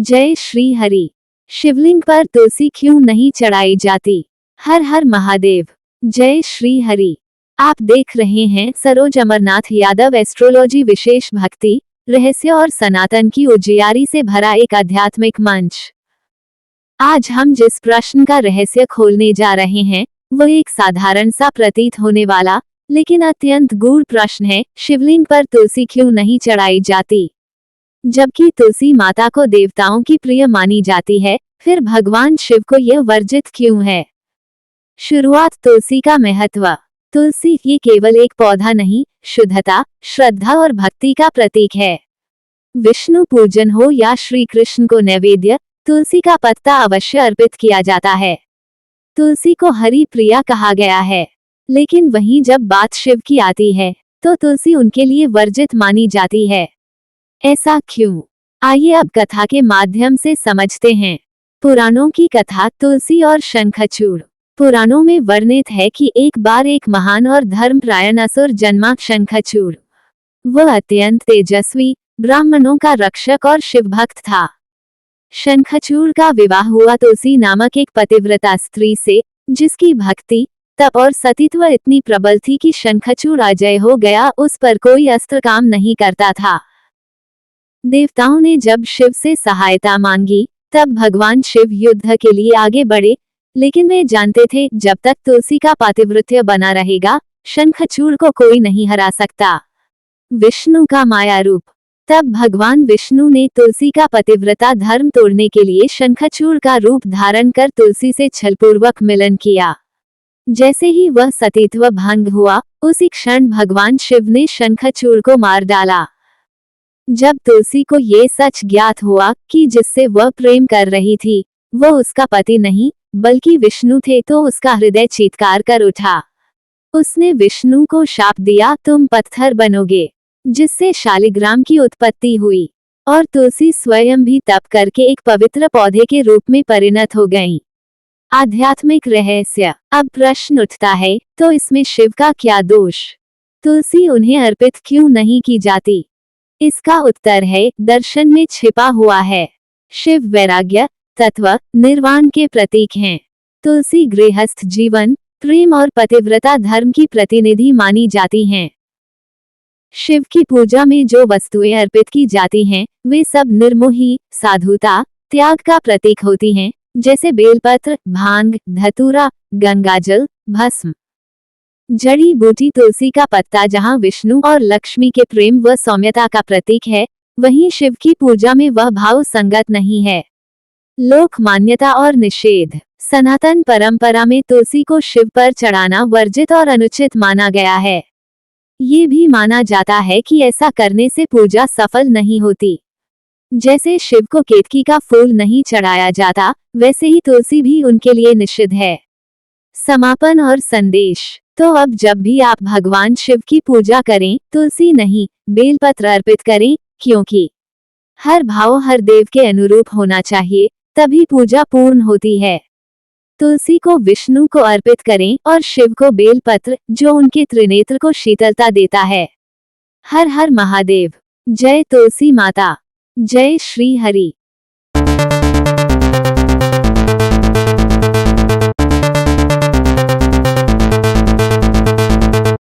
जय श्री हरि। शिवलिंग पर तुलसी क्यों नहीं चढ़ाई जाती? हर हर महादेव। जय श्री हरि। आप देख रहे हैं सरोज अमरनाथ यादव एस्ट्रोलॉजी विशेष भक्ति, रहस्य और सनातन की उजियारी से भरा एक आध्यात्मिक मंच। आज हम जिस प्रश्न का रहस्य खोलने जा रहे हैं वो एक साधारण सा प्रतीत होने वाला लेकिन अत्यंत गूढ़ प्रश्न है। शिवलिंग पर तुलसी क्यों नहीं चढ़ाई जाती? जबकि तुलसी माता को देवताओं की प्रिय मानी जाती है, फिर भगवान शिव को यह वर्जित क्यों है? शुरुआत। तुलसी का महत्व। तुलसी ये केवल एक पौधा नहीं, शुद्धता, श्रद्धा और भक्ति का प्रतीक है। विष्णु पूजन हो या श्री कृष्ण को नैवेद्य, तुलसी का पत्ता अवश्य अर्पित किया जाता है। तुलसी को हरि प्रिया कहा गया है, लेकिन वहीं जब बात शिव की आती है तो तुलसी उनके लिए वर्जित मानी जाती है। ऐसा क्यों? आइए अब कथा के माध्यम से समझते हैं। पुराणों की कथा तुलसी और शंखचूड़। पुराणों में वर्णित है कि एक बार एक महान और धर्मपरायण असुर जन्मा शंखचूड़। वह अत्यंत तेजस्वी, ब्राह्मणों का रक्षक और शिवभक्त था। शंखचूड़ का विवाह हुआ तुलसी नामक एक पतिव्रता स्त्री से, जिसकी भक्ति, तप और सतीत्व इतनी प्रबल थी कि शंखचूड़ अजय हो गया। उस पर कोई अस्त्र काम नहीं करता था। देवताओं ने जब शिव से सहायता मांगी तब भगवान शिव युद्ध के लिए आगे बढ़े, लेकिन वे जानते थे जब तक तुलसी का पातिव्रत्य बना रहेगा शंखचूड़ को कोई नहीं हरा सकता। विष्णु का माया रूप। तब भगवान विष्णु ने तुलसी का पतिव्रता धर्म तोड़ने के लिए शंखचूड़ का रूप धारण कर तुलसी से छलपूर्वक मिलन किया। जैसे ही वह सतीत्व भंग हुआ, उसी क्षण भगवान शिव ने शंखचूड़ को मार डाला। जब तुलसी को ये सच ज्ञात हुआ कि जिससे वह प्रेम कर रही थी वो उसका पति नहीं बल्कि विष्णु थे, तो उसका हृदय चीत्कार कर उठा। उसने विष्णु को शाप दिया, तुम पत्थर बनोगे, जिससे शालिग्राम की उत्पत्ति हुई और तुलसी स्वयं भी तप करके एक पवित्र पौधे के रूप में परिणत हो गईं। आध्यात्मिक रहस्य। अब प्रश्न उठता है, तो इसमें शिव का क्या दोष? तुलसी उन्हें अर्पित क्यों नहीं की जाती? इसका उत्तर है, दर्शन में छिपा हुआ है। शिव वैराग्य, तत्व, निर्वाण के प्रतीक हैं। तुलसी गृहस्थ जीवन, प्रेम और पतिव्रता धर्म की प्रतिनिधि मानी जाती हैं। शिव की पूजा में जो वस्तुएं अर्पित की जाती हैं वे सब निर्मोही, साधुता, त्याग का प्रतीक होती हैं, जैसे बेलपत्र, भांग, धतूरा, गंगाजल, भस्म। जड़ी बूटी। तुलसी का पत्ता जहाँ विष्णु और लक्ष्मी के प्रेम व सौम्यता का प्रतीक है, वहीं शिव की पूजा में वह भाव संगत नहीं है। लोक मान्यता और निषेध। सनातन परंपरा में तुलसी को शिव पर चढ़ाना वर्जित और अनुचित माना गया है। ये भी माना जाता है कि ऐसा करने से पूजा सफल नहीं होती। जैसे शिव को केतकी का फूल नहीं चढ़ाया जाता, वैसे ही तुलसी भी उनके लिए निषिद्ध है। समापन और संदेश। तो अब जब भी आप भगवान शिव की पूजा करें, तुलसी नहीं बेलपत्र अर्पित करें, क्योंकि हर भाव हर देव के अनुरूप होना चाहिए, तभी पूजा पूर्ण होती है। तुलसी को विष्णु को अर्पित करें और शिव को बेलपत्र, जो उनके त्रिनेत्र को शीतलता देता है। हर हर महादेव। जय तुलसी माता। जय श्री हरि।